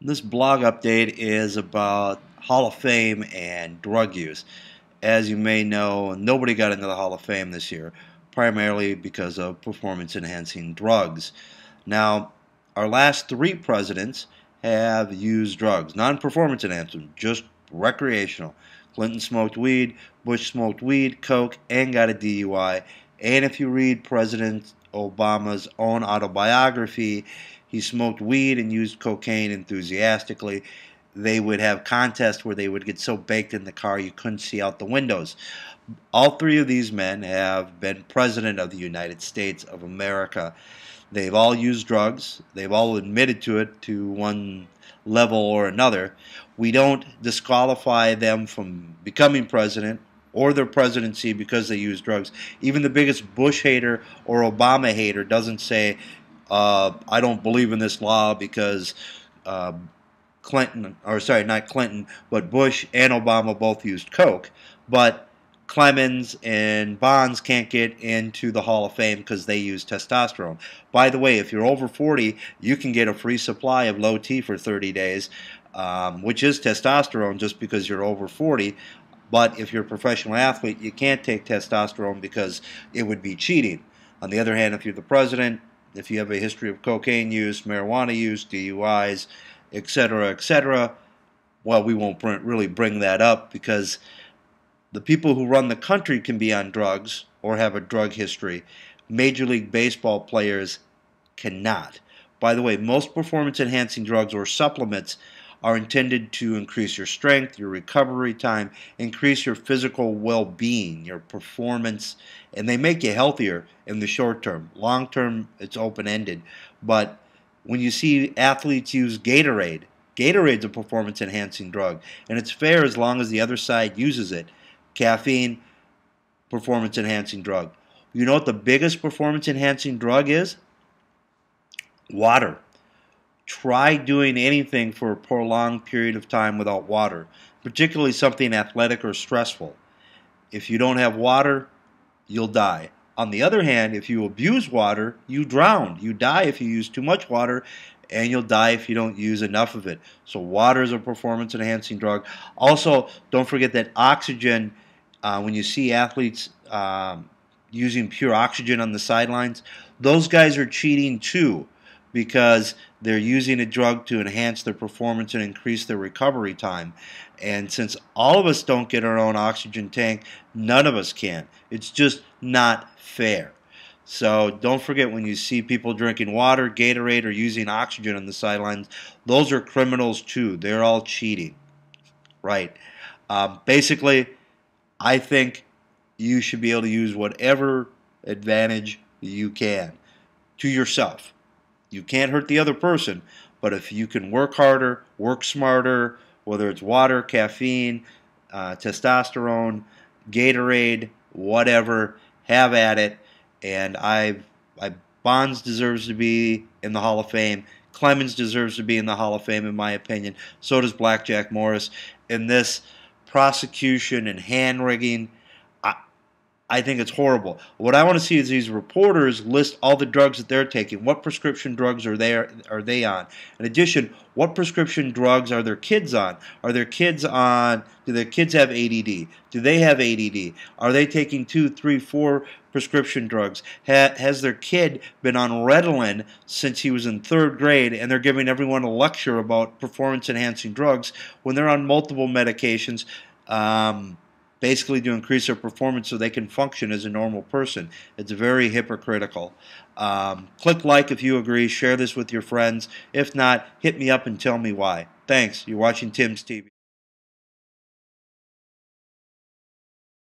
This blog update is about Hall of Fame and drug use. As you may know, nobody got into the Hall of Fame this year, primarily because of performance-enhancing drugs. Now, our last three presidents have used drugs, non-performance enhancing, just recreational. Clinton smoked weed, Bush smoked weed, coke, and got a DUI. And if you read President Obama's own autobiography, he smoked weed and used cocaine enthusiastically. They would have contests where they would get so baked in the car you couldn't see out the windows. All three of these men have been president of the United States of America. They've all used drugs. They've all admitted to it to one level or another. We don't disqualify them from becoming president or their presidency because they use drugs. Even the biggest Bush hater or Obama hater doesn't say, I don't believe in this law because Clinton, or sorry, not Clinton, but Bush and Obama both used coke. But Clemens and Bonds can't get into the Hall of Fame because they use testosterone. By the way, if you're over 40, you can get a free supply of low T for 30 days, which is testosterone just because you're over 40. But if you're a professional athlete, you can't take testosterone because it would be cheating. On the other hand, if you're the president, if you have a history of cocaine use, marijuana use, DUIs, etc., well, we won't really bring that up because the people who run the country can be on drugs or have a drug history. Major League Baseball players cannot. By the way, most performance-enhancing drugs or supplements are intended to increase your strength, your recovery time, increase your physical well-being, your performance, and they make you healthier in the short term. Long term, it's open-ended. But when you see athletes use Gatorade, Gatorade's a performance-enhancing drug, and it's fair as long as the other side uses it. Caffeine, performance-enhancing drug. You know what the biggest performance-enhancing drug is? Water. Try doing anything for a prolonged period of time without water, particularly something athletic or stressful. If you don't have water, you'll die. On the other hand, if you abuse water, you drown. You die if you use too much water, and you'll die if you don't use enough of it. So water is a performance-enhancing drug. Also, don't forget that oxygen, when you see athletes using pure oxygen on the sidelines, those guys are cheating too, because they're using a drug to enhance their performance and increase their recovery time. And since all of us don't get our own oxygen tank, none of us can. It's just not fair. So don't forget, when you see people drinking water, Gatorade, or using oxygen on the sidelines, those are criminals too. They're all cheating. Right. Basically, I think you should be able to use whatever advantage you can to yourself. You can't hurt the other person, but if you can work harder, work smarter, whether it's water, caffeine, testosterone, Gatorade, whatever, have at it. And Bonds deserves to be in the Hall of Fame. Clemens deserves to be in the Hall of Fame, in my opinion. So does Blackjack Morris. In this prosecution and hand-rigging, I think it's horrible. What I want to see is these reporters list all the drugs that they're taking. What prescription drugs are they on? In addition, what prescription drugs are their kids on? Are their kids on? Do their kids have ADD? Do they have ADD? Are they taking 2, 3, 4 prescription drugs? Has their kid been on Ritalin since he was in 3rd grade, and they're giving everyone a lecture about performance-enhancing drugs when they're on multiple medications? Basically to increase their performance so they can function as a normal person. It's very hypocritical. Click like if you agree. Share this with your friends. If not, hit me up and tell me why. Thanks. You're watching Tim's TV.